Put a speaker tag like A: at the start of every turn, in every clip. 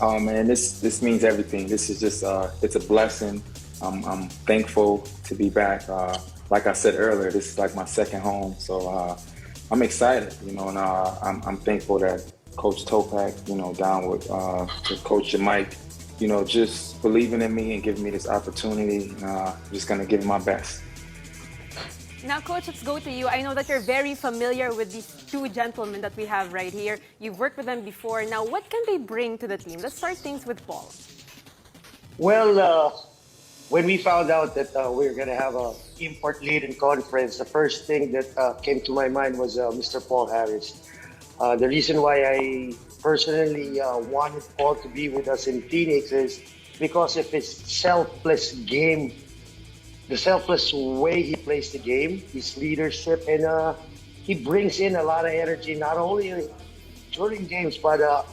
A: Man, this means everything. This is just it's a blessing. I'm thankful to be back. Like I said earlier, this is like my second home, so I'm excited. And I'm thankful that Coach Topak, down with Coach Mike, just believing in me and giving me this opportunity. Just gonna give it my best.
B: Now, Coach, let's go to you. I know that you're very familiar with these two gentlemen that we have right here. You've worked with them before. Now, what can they bring to the team? Let's start things with Paul.
C: Well, when we found out that we were going to have a import lead in conference, the first thing that came to my mind was Mr. Paul Harris. The reason why I personally wanted Paul to be with us in Phoenix is because of his selfless game, the selfless way he plays the game, his leadership, and he brings in a lot of energy, not only during games, but a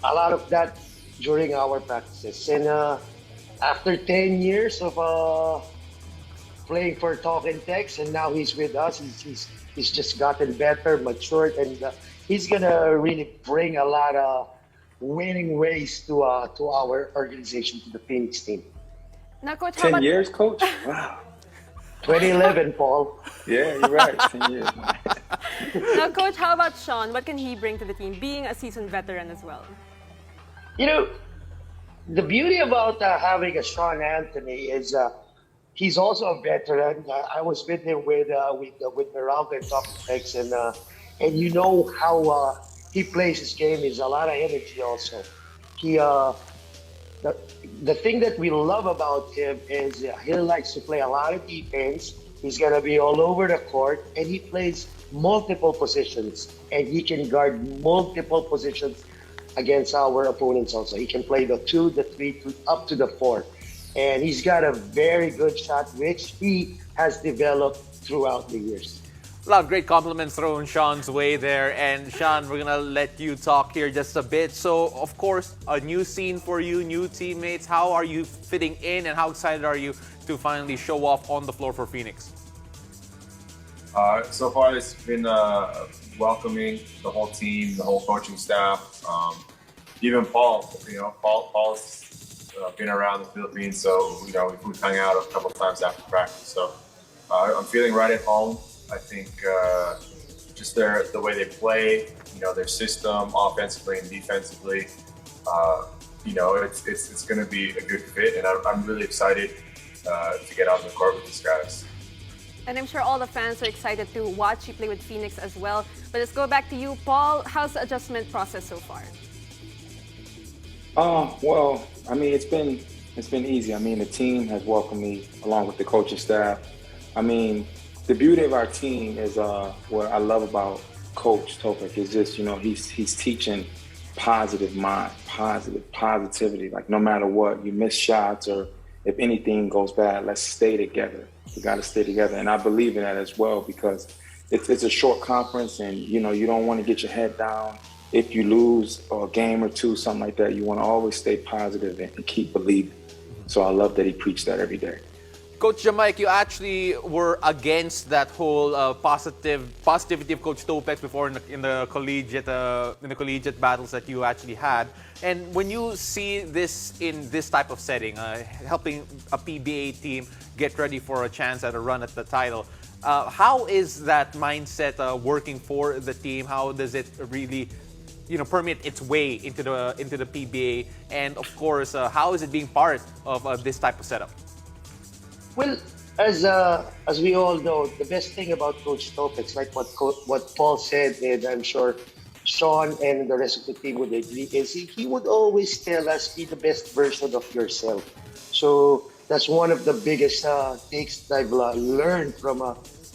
C: lot of that during our practices. And after 10 years of playing for Talk and Text, and now he's with us, he's just gotten better, matured, and he's gonna really bring a lot of winning ways to our organization, to the Phoenix team.
B: Now, Coach, how
A: 10
B: about
A: years, Coach? Wow.
C: 2011, Paul.
A: Yeah, you're right. 10 years.
B: now, Coach? How about Sean? What can he bring to the team, being a seasoned veteran as well?
C: You know, the beauty about having a Sean Anthony is he's also a veteran. I was with him with Meralco and Top X, and you know how he plays his game. Is a lot of energy also. He the, the thing that we love about him is he likes to play a lot of defense. He's gonna be all over the court, and he plays multiple positions, and he can guard multiple positions against our opponents also. He can play the 2, the 3, up to the 4. And he's got a very good shot, which he has developed throughout the years.
D: A lot of great compliments thrown Sean's way there. And Sean, we're going to let you talk here just a bit. So, of course, a new scene for you, new teammates. How are you fitting in, and how excited are you to finally show off on the floor for Phoenix?
E: So far, it's been welcoming, the whole team, the whole coaching staff, even Paul. Paul's been around the Philippines, so we've hung out a couple of times after practice. So I'm feeling right at home. I think just the way they play, their system, offensively and defensively, it's going to be a good fit, and I'm really excited to get out on the court with these guys.
B: And I'm sure all the fans are excited to watch you play with Phoenix as well. But let's go back to you, Paul. How's the adjustment process so far?
A: Well, I mean, it's been easy. I mean, the team has welcomed me along with the coaching staff. I mean, the beauty of our team is what I love about Coach Topak is just, he's teaching positive mind, positivity. Like no matter what, you miss shots or if anything goes bad, let's stay together. We got to stay together, and I believe in that as well because it's a short conference, and you don't want to get your head down. If you lose a game or two, something like that, you want to always stay positive and keep believing. So I love that he preached that every day.
D: Coach Jamaic, you actually were against that whole positivity of Coach Topak before in the collegiate battles that you actually had. And when you see this in this type of setting, helping a PBA team get ready for a chance at a run at the title, how is that mindset working for the team? How does it really, permeate its way into the PBA? And of course, how is it being part of this type of setup?
C: Well, as we all know, the best thing about Coach Topak, like what Paul said, and I'm sure Sean and the rest of the team would agree, is he would always tell us, be the best version of yourself. So that's one of the biggest takes that I've learned from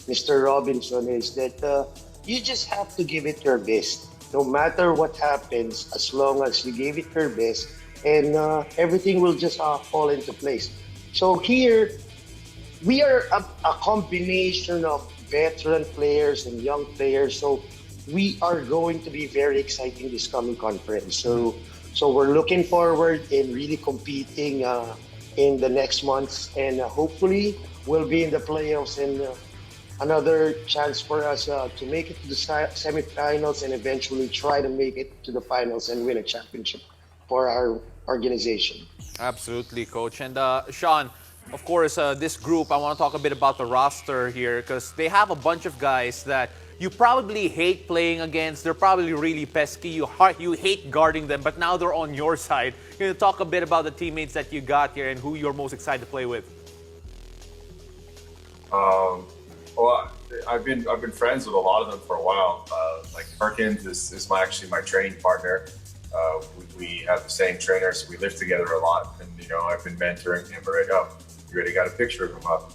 C: Mr. Robinson is that you just have to give it your best. No matter what happens, as long as you give it your best, and everything will just fall into place. So here, we are a combination of veteran players and young players, so we are going to be very exciting this coming conference. So we're looking forward in really competing in the next months, and hopefully we'll be in the playoffs, and another chance for us to make it to the semifinals and eventually try to make it to the finals and win a championship. for our organization.
D: Absolutely, Coach. And Sean, of course, this group, I want to talk a bit about the roster here because they have a bunch of guys that you probably hate playing against. They're probably really pesky. You hate guarding them, but now they're on your side. Can you talk a bit about the teammates that you got here and who you're most excited to play with?
E: Well, I've been friends with a lot of them for a while. Like Perkins is actually my training partner. We have the same trainers. We live together a lot, and I've been mentoring him right up. You already got a picture of him up.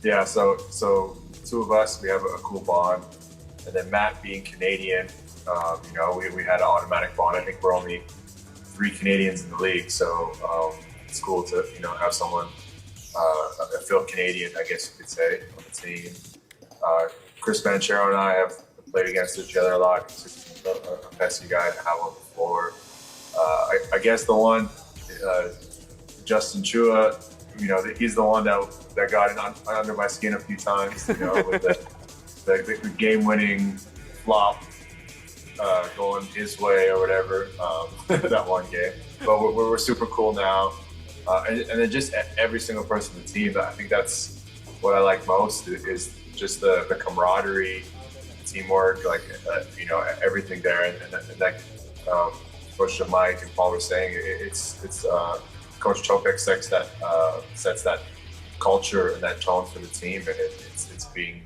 E: Yeah, so two of us, we have a cool bond, and then Matt being Canadian, we had an automatic bond. I think we're only 3 Canadians in the league, so it's cool to have someone a Phil Canadian, I guess you could say, on the team. Chris Banchero and I have played against each other a lot. He's a pesky guy to have on the floor. I guess the one, Justin Chua, he's the one that got under my skin a few times, with the game-winning flop going his way or whatever, that one game. But we're super cool now. And then just every single person on the team, I think that's what I like most is just the camaraderie, teamwork, everything there. And that Coach Mike and Paul were saying, it's Coach Topek sets that culture and that tone for the team, and it's being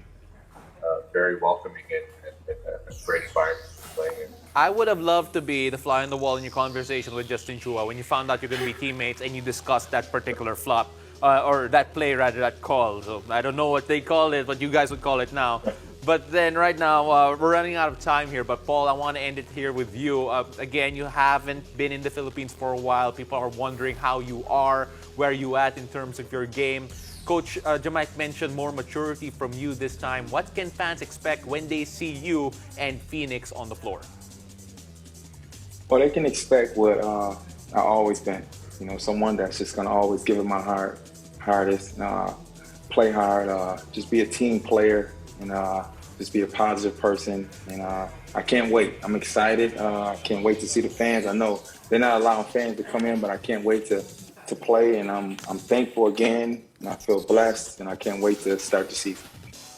E: very welcoming and a great environment playing in.
D: I would have loved to be the fly on the wall in your conversation with Justin Chua when you found out you're going to be teammates and you discussed that particular flop, or that play rather, that call. So I don't know what they call it, but you guys would call it now. But then right now, we're running out of time here. But Paul, I want to end it here with you. Again, you haven't been in the Philippines for a while. People are wondering how you are, where you at in terms of your game. Coach Jamike mentioned more maturity from you this time. What can fans expect when they see you and Phoenix on the floor?
A: Well, they can expect what I've always been. Someone that's just going to always give it my hardest, play hard, just be a team player, and just be a positive person. And I can't wait. I'm excited. I can't wait to see the fans. I know they're not allowing fans to come in, but I can't wait to play. And I'm thankful again, and I feel blessed, and I can't wait to start the season.